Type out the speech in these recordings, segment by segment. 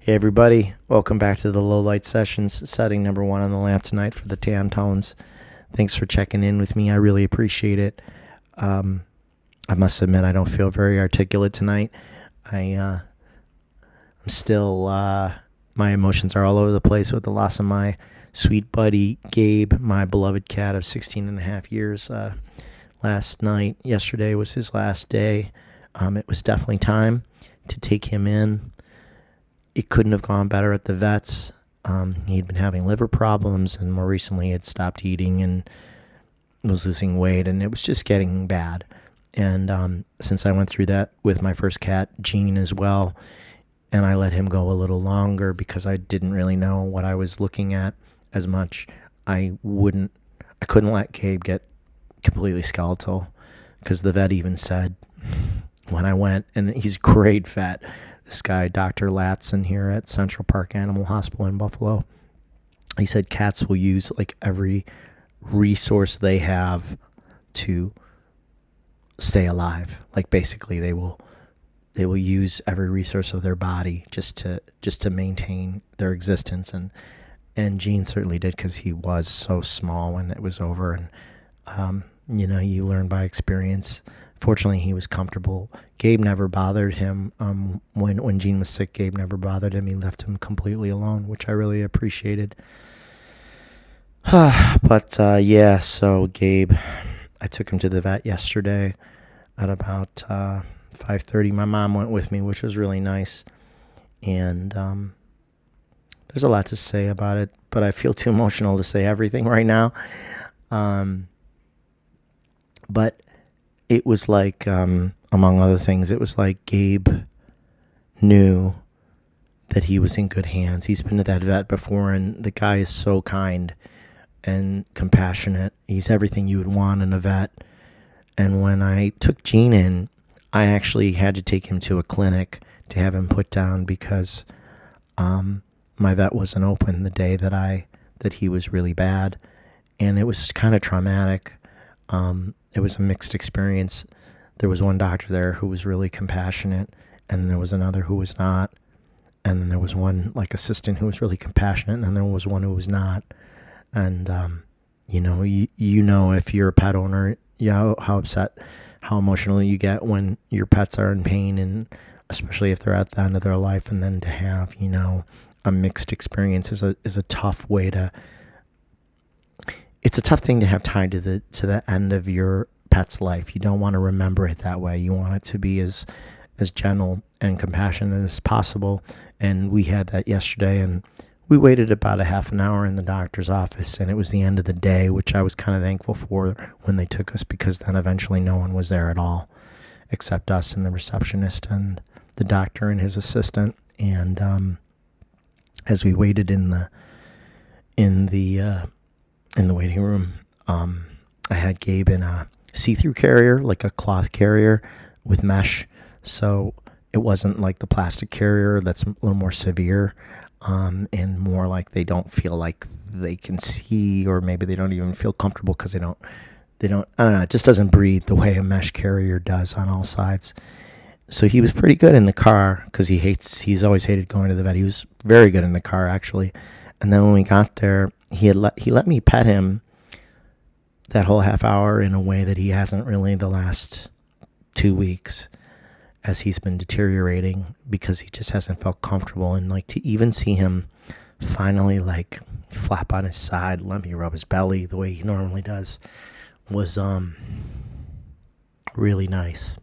Hey everybody, welcome back to the Low Light Sessions, setting number 1 on the lamp tonight for the tan tones. Thanks for checking in with me. I really appreciate it. I must admit I don't feel very articulate tonight. I'm still, my emotions are all over the place with the loss of my sweet buddy Gabe, my beloved cat of 16 and a half years. Yesterday was his last day. It was definitely time to take him in. It couldn't have gone better at the vets. He'd been having liver problems, and more recently had stopped eating and was losing weight, and it was just getting bad. And since I went through that with my first cat, Gene, as well, and I let him go a little longer because I didn't really know what I was looking at as much, I couldn't let Gabe get completely skeletal, because the vet even said when I went, and he's a great vet, this guy, Dr. Latson here at Central Park Animal Hospital in Buffalo, he said cats will use like every resource they have to stay alive. Like basically they will use every resource of their body just to maintain their existence. And Gene certainly did, because he was so small when it was over. And you learn by experience. Fortunately, he was comfortable. Gabe never bothered him. When Gene was sick, Gabe never bothered him. He left him completely alone, which I really appreciated. So Gabe, I took him to the vet yesterday at about 5:30. My mom went with me, which was really nice. And there's a lot to say about it, but I feel too emotional to say everything right now. But it was like, among other things, it was like Gabe knew that he was in good hands. He's been to that vet before, and the guy is so kind and compassionate. He's everything you would want in a vet. And when I took Gene in, I actually had to take him to a clinic to have him put down, because my vet wasn't open the day that he was really bad, and it was kind of traumatic. It was a mixed experience. There was one doctor there who was really compassionate, and then there was another who was not, and then there was one like assistant who was really compassionate, and then there was one who was not. And if you're a pet owner, how upset, how emotional you get when your pets are in pain, and especially if they're at the end of their life. And then to have a mixed experience is a tough way to. It's a tough thing to have tied to the end of your pet's life. You don't want to remember it that way. You want it to be as gentle and compassionate as possible. And we had that yesterday, and we waited about a half an hour in the doctor's office, and it was the end of the day, which I was kind of thankful for when they took us, because then eventually no one was there at all except us and the receptionist and the doctor and his assistant. And as we waited in the waiting room, I had Gabe in a see-through carrier, like a cloth carrier with mesh. So it wasn't like the plastic carrier that's a little more severe, and more like they don't feel like they can see, or maybe they don't even feel comfortable because they don't, I don't know, it just doesn't breathe the way a mesh carrier does on all sides. So he was pretty good in the car, because he's always hated going to the vet. He was very good in the car, actually. And then when we got there, he let me pet him that whole half hour in a way that he hasn't really the last 2 weeks, as he's been deteriorating, because he just hasn't felt comfortable. And like to even see him finally like flap on his side, let me rub his belly the way he normally does, was really nice.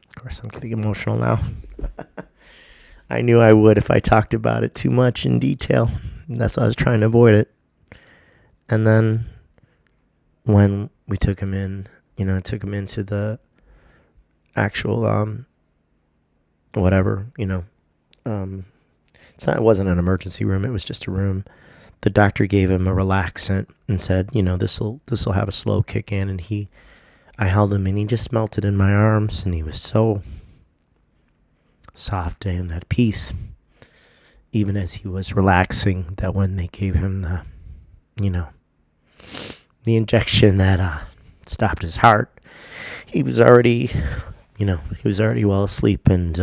Of course, I'm getting emotional now. I knew I would if I talked about it too much in detail. That's why I was trying to avoid it. And then when we took him in, took him into the actual, it wasn't an emergency room. It was just a room. The doctor gave him a relaxant and said, this will have a slow kick in. And I held him, and he just melted in my arms, and he was so soft and at peace, even as he was relaxing, that when they gave him the injection that stopped his heart, he was already well asleep. And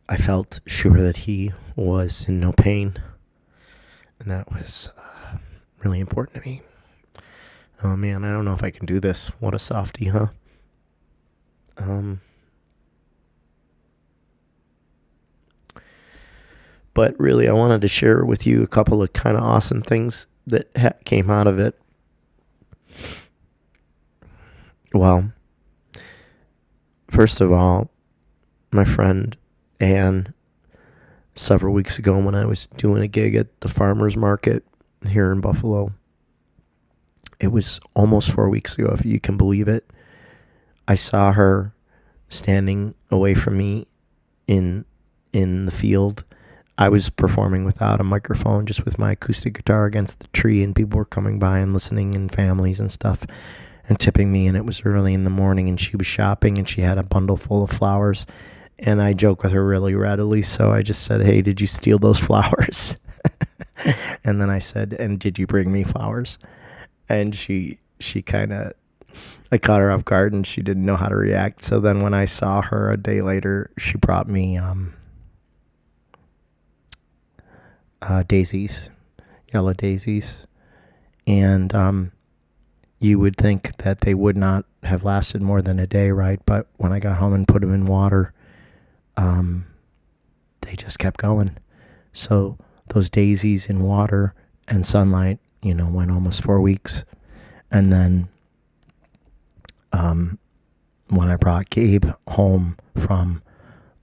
I felt sure that he was in no pain, and that was really important to me. Oh man, I don't know if I can do this. What a softie, huh? But really, I wanted to share with you a couple of kind of awesome things that came out of it. Well, first of all, my friend Anne, several weeks ago when I was doing a gig at the farmer's market here in Buffalo, it was almost 4 weeks ago, if you can believe it, I saw her standing away from me in the field. I was performing without a microphone, just with my acoustic guitar against the tree, and people were coming by and listening, and families and stuff, and tipping me, and it was early in the morning, and she was shopping, and she had a bundle full of flowers, and I joke with her really readily, so I just said, "Hey, did you steal those flowers?" And then I said, "And did you bring me flowers?" And she kind of, I caught her off guard, and she didn't know how to react, so then when I saw her a day later, she brought me daisies, yellow daisies, and you would think that they would not have lasted more than a day, right? But when I got home and put them in water, they just kept going. So those daisies in water and sunlight, went almost 4 weeks. And then when I brought Gabe home from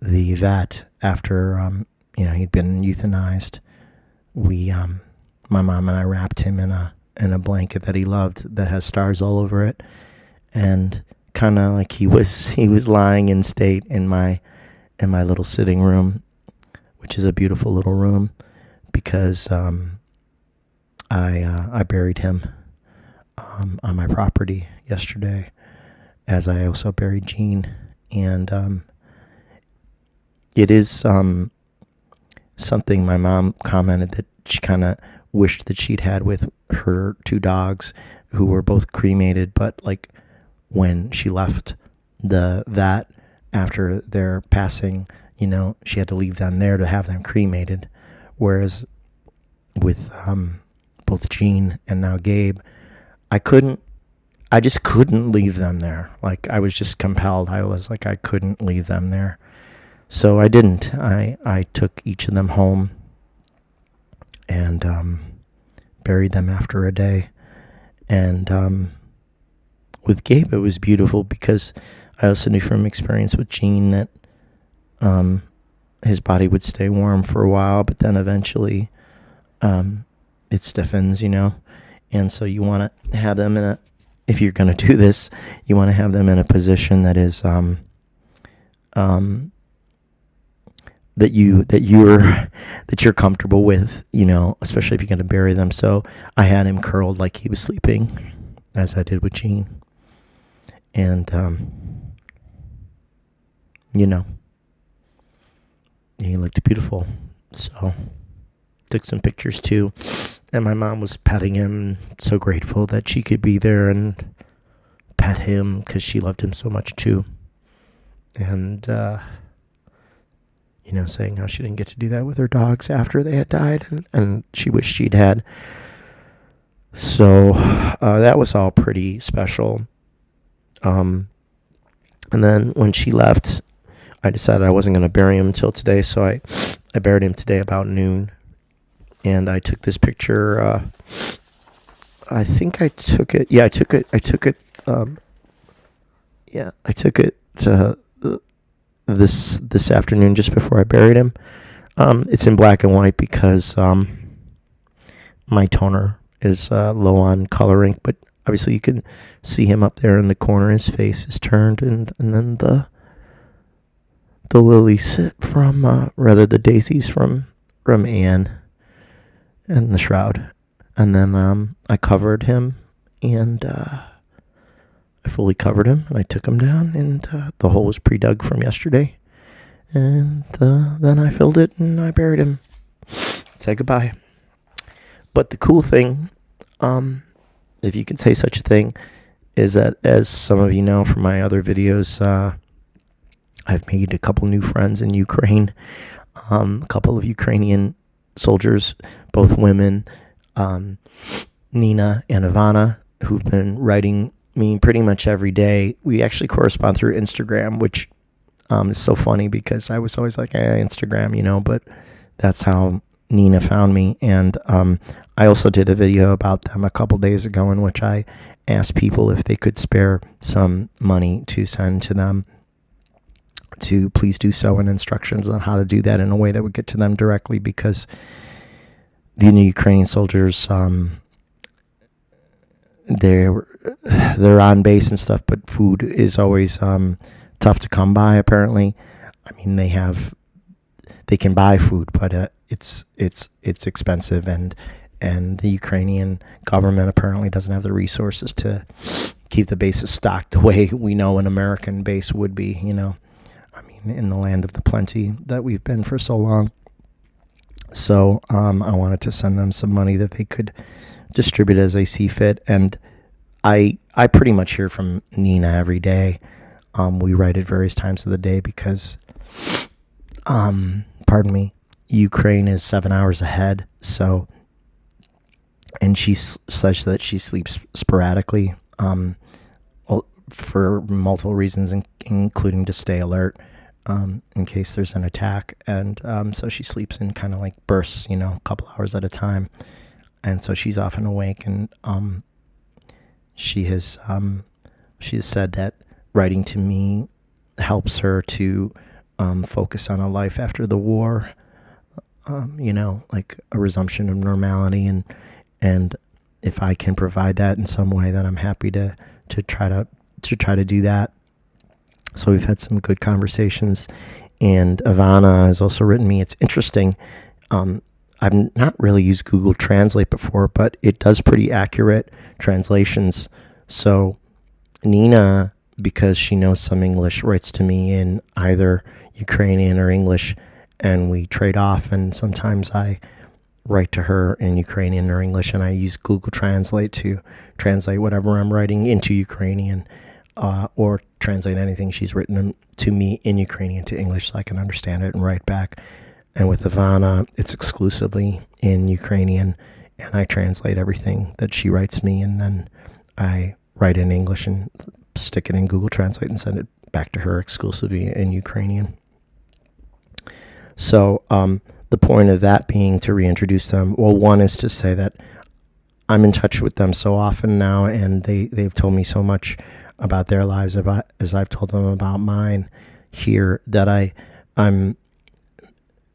the vet after, he'd been euthanized, my mom and I wrapped him in a blanket that he loved that has stars all over it, and kind of like he was lying in state in my little sitting room, which is a beautiful little room, because I buried him on my property yesterday, as I also buried Jean, and it is something my mom commented that she kind of wished that she'd had with her 2 dogs, who were both cremated, but like when she left the vat after their passing, she had to leave them there to have them cremated. Whereas with both Jean and now Gabe, I just couldn't leave them there. Like, I was just compelled. I was like, I couldn't leave them there. So I didn't. I took each of them home and buried them after a day. And with Gabe, it was beautiful because I also knew from experience with Jean that his body would stay warm for a while, but then eventually it stiffens, And so you want to have them if you're going to do this, you want to have them in a position that is that you're comfortable with, especially if you're going to bury them. So I had him curled like he was sleeping, as I did with Jean. And he looked beautiful. So took some pictures too. And my mom was petting him, so grateful that she could be there and pet him because she loved him so much too. And saying how she didn't get to do that with her dogs after they had died, and she wished she'd had. So that was all pretty special. And then when she left, I decided I wasn't going to bury him until today, so I buried him today about noon. And I took this picture. I think I took it. Yeah, I took it. I took it this afternoon, just before I buried him. It's in black and white because my toner is low on coloring, but obviously you can see him up there in the corner. His face is turned, and then the lilies from the daisies from Anne, and the shroud. And then I covered him, and I fully covered him, and I took him down, and the hole was pre-dug from yesterday. And then I filled it, and I buried him. Say goodbye. But the cool thing, if you can say such a thing, is that, as some of you know from my other videos, I've made a couple new friends in Ukraine, a couple of Ukrainian soldiers, both women, Nina and Ivana, who've been writing me pretty much every day. We actually correspond through Instagram, which is so funny because I was always like, Instagram, but that's how Nina found me. And I also did a video about them a couple days ago in which I asked people if they could spare some money to send to them to please do so, and instructions on how to do that in a way that would get to them directly, because the Ukrainian soldiers, they're on base and stuff, but food is always tough to come by. Apparently, I mean they can buy food, but it's expensive, and the Ukrainian government apparently doesn't have the resources to keep the bases stocked the way we know an American base would be. I mean, in the land of the plenty that we've been for so long. So I wanted to send them some money that they could distribute as they see fit. And I pretty much hear from Nina every day. We write at various times of the day because, Ukraine is 7 hours ahead. So, and she says that she sleeps sporadically, for multiple reasons, including to stay alert, in case there's an attack. And so she sleeps in kind of like bursts, a couple hours at a time. And so she's often awake, and she has said that writing to me helps her to focus on a life after the war, like a resumption of normality, and if I can provide that in some way, then I'm happy to try to do that. So we've had some good conversations, and Ivana has also written me. It's interesting. I've not really used Google Translate before, but it does pretty accurate translations. So Nina, because she knows some English, writes to me in either Ukrainian or English, and we trade off. And sometimes I write to her in Ukrainian or English, and I use Google Translate to translate whatever I'm writing into Ukrainian, or translate anything she's written to me in Ukrainian to English so I can understand it and write back. And with Ivana, it's exclusively in Ukrainian, and I translate everything that she writes me, and then I write in English and stick it in Google Translate and send it back to her exclusively in Ukrainian. So the point of that being to reintroduce them. Well, one is to say that I'm in touch with them so often now, and they've told me so much about their lives as I've told them about mine here, that I'm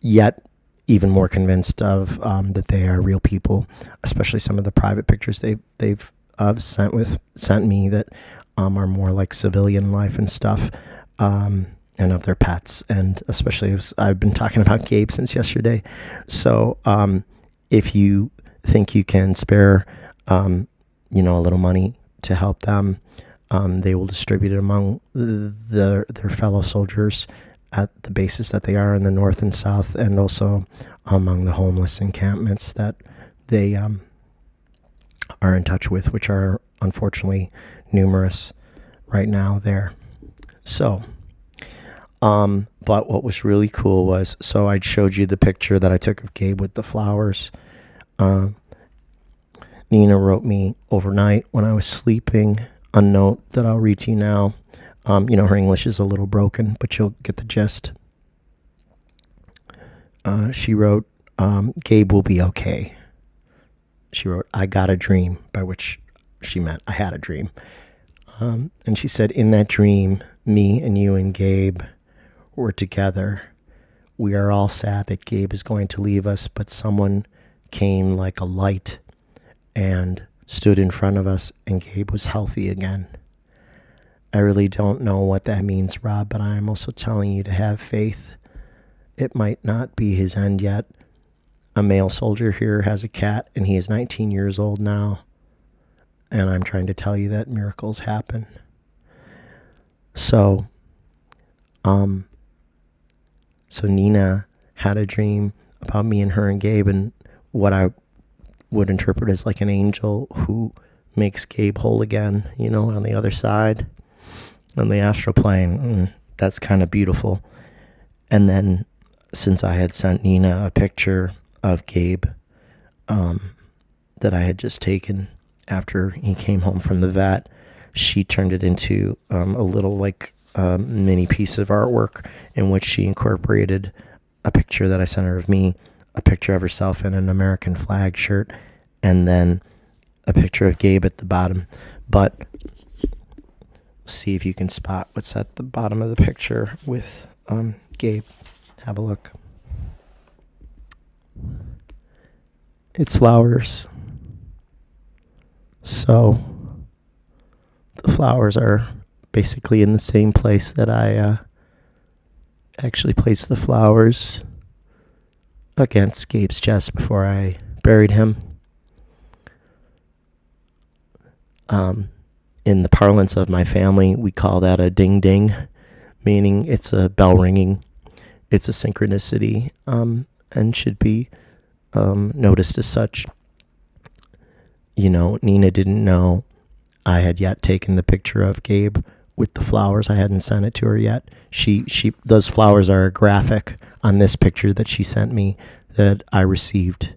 yet even more convinced of that they are real people, especially some of the private pictures they've sent me that are more like civilian life and stuff, and of their pets, and especially I've been talking about Gabe since yesterday. So if you think you can spare a little money to help them, they will distribute it among their fellow soldiers at the bases that they are in the north and south, and also among the homeless encampments that they are in touch with, which are unfortunately numerous right now there. So, but what was really cool was, so I showed you the picture that I took of Gabe with the flowers. Nina wrote me overnight when I was sleeping a note that I'll read to you now. Her English is a little broken, but you'll get the gist. She wrote, Gabe will be okay. She wrote, I got a dream, by which she meant I had a dream. And she said, in that dream, me and you and Gabe were together. We are all sad that Gabe is going to leave us, but someone came like a light and stood in front of us, and Gabe was healthy again. I really don't know what that means, Rob, but I'm also telling you to have faith. It might not be his end yet. A male soldier here has a cat, and he is 19 years old now. And I'm trying to tell you that miracles happen. So Nina had a dream about me and her and Gabe, and what I would interpret as like an angel who makes Gabe whole again, on the other side, on the astral plane. that's kind of beautiful. And then since I had sent Nina a picture of Gabe that I had just taken after he came home from the vet, she turned it into a little mini piece of artwork in which she incorporated a picture that I sent her of me, a picture of herself in an American flag shirt, and then a picture of Gabe at the bottom. But see if you can spot what's at the bottom of the picture with Gabe. Have a look. It's flowers. So the flowers are basically in the same place that I actually placed the flowers against Gabe's chest before I buried him. In the parlance of my family, we call that a ding ding, meaning it's a bell ringing. It's a synchronicity, and should be noticed as such. You know, Nina didn't know I had yet taken the picture of Gabe with the flowers. I hadn't sent it to her yet. Those flowers are a graphic on this picture that she sent me that I received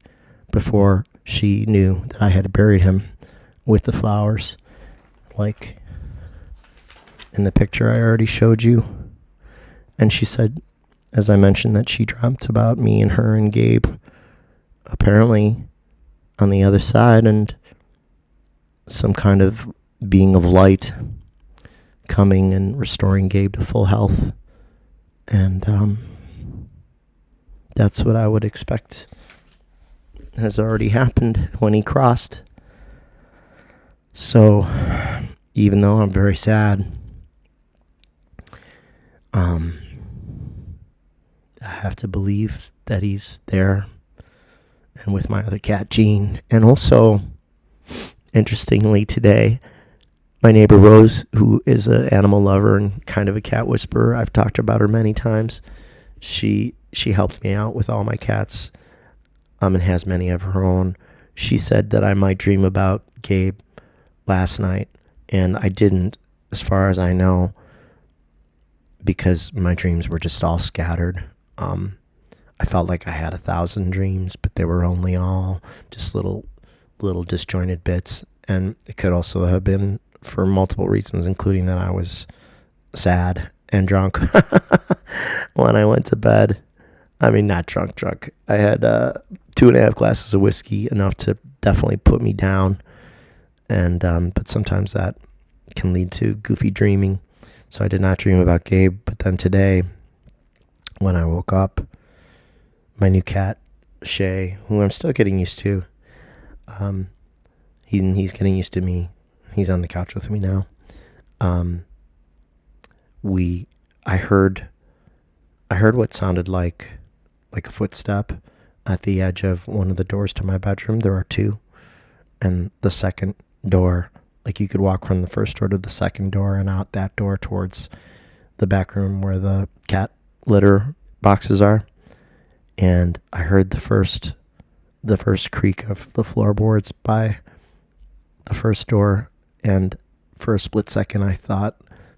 before she knew that I had buried him with the flowers. Like in the picture I already showed you. And she said, as I mentioned, that she dreamt about me and her and Gabe apparently on the other side, and some kind of being of light coming and restoring Gabe to full health. And that's what I would expect has already happened when he crossed. So even though I'm very sad, I have to believe that he's there and with my other cat, Jean. And also, interestingly, today, my neighbor Rose, who is an animal lover and kind of a cat whisperer, I've talked about her many times. She helped me out with all my cats, and has many of her own. She said that I might dream about Gabe last night, and I didn't, as far as I know, because my dreams were just all scattered. I felt like I had 1,000 dreams, but they were only all just little disjointed bits, and it could also have been for multiple reasons, including that I was sad and drunk when I went to bed. I mean, not drunk. I had 2.5 glasses of whiskey, enough to definitely put me down, and but sometimes that can lead to goofy dreaming. So I did not dream about Gabe. But then today, when I woke up, my new cat, Shay, who I'm still getting used to, he's getting used to me. He's on the couch with me now. I heard what sounded like a footstep at the edge of one of the doors to my bedroom. There are two, and the second door, like you could walk from the first door to the second door and out that door towards the back room where the cat litter boxes are. And I heard the first creak of the floorboards by the first door, and for a split second I thought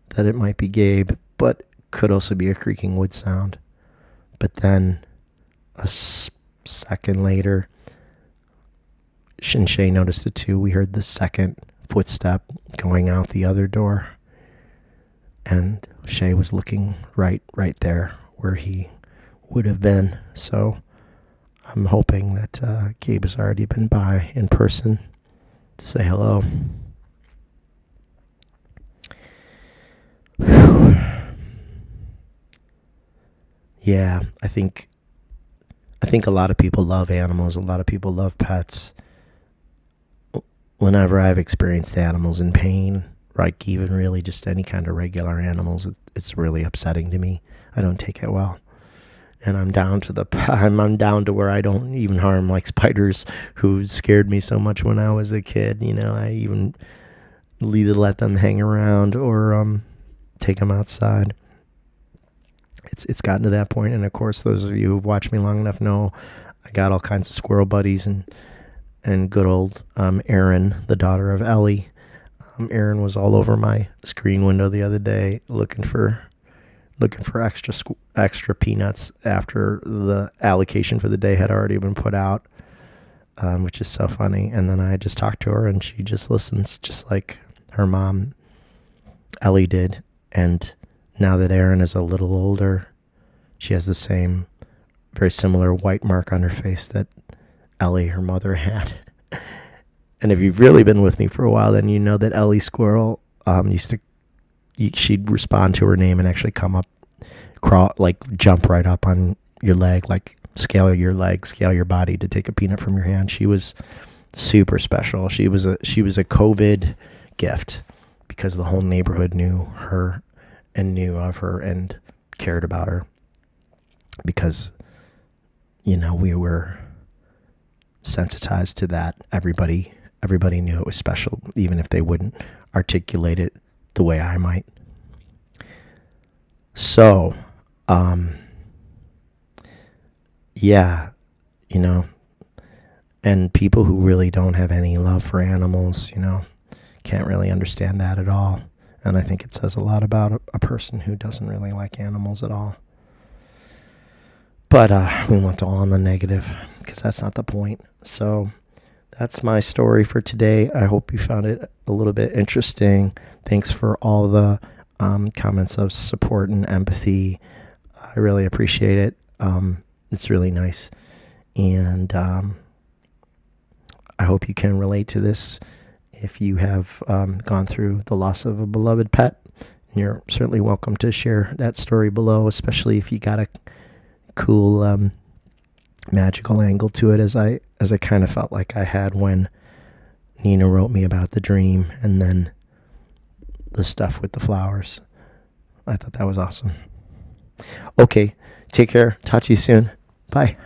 that it might be Gabe, but could also be a creaking wood sound. But then a second later, Shay noticed it too. We heard the second footstep going out the other door, and Shay was looking right there where he would have been. So I'm hoping that Gabe has already been by in person to say hello. Whew. Yeah, I think a lot of people love animals. A lot of people love pets. Whenever I've experienced animals in pain, like even really just any kind of regular animals, it's really upsetting to me. I don't take it well. And I'm down to where I don't even harm like spiders, who scared me so much when I was a kid. You know, I even either let them hang around or take them outside. It's gotten to that point, and of course, those of you who've watched me long enough know I got all kinds of squirrel buddies, and good old Erin, the daughter of Ellie. Erin was all over my screen window the other day looking for looking for extra peanuts after the allocation for the day had already been put out, which is so funny. And then I just talked to her, and she just listens, just like her mom, Ellie, did. And now that Erin is a little older, she has the same, very similar white mark on her face that Ellie, her mother, had. And if you've really been with me for a while, then you know that Ellie Squirrel she'd respond to her name and actually come up, crawl, like jump right up on your leg, like scale your leg, scale your body to take a peanut from your hand. She was super special. She was a COVID gift because the whole neighborhood knew her and knew of her and cared about her because, we were sensitized to that. Everybody knew it was special, even if they wouldn't articulate it the way I might. So, yeah, and people who really don't have any love for animals, can't really understand that at all. And I think it says a lot about a person who doesn't really like animals at all. But we went all on the negative because that's not the point. So that's my story for today. I hope you found it a little bit interesting. Thanks for all the comments of support and empathy. I really appreciate it. It's really nice. And I hope you can relate to this if you have gone through the loss of a beloved pet. You're certainly welcome to share that story below, especially if you got a cool magical angle to it, as I kind of felt like I had when Nina wrote me about the dream and then the stuff with the flowers. I thought that was awesome. Okay, take care. Talk to you soon. Bye.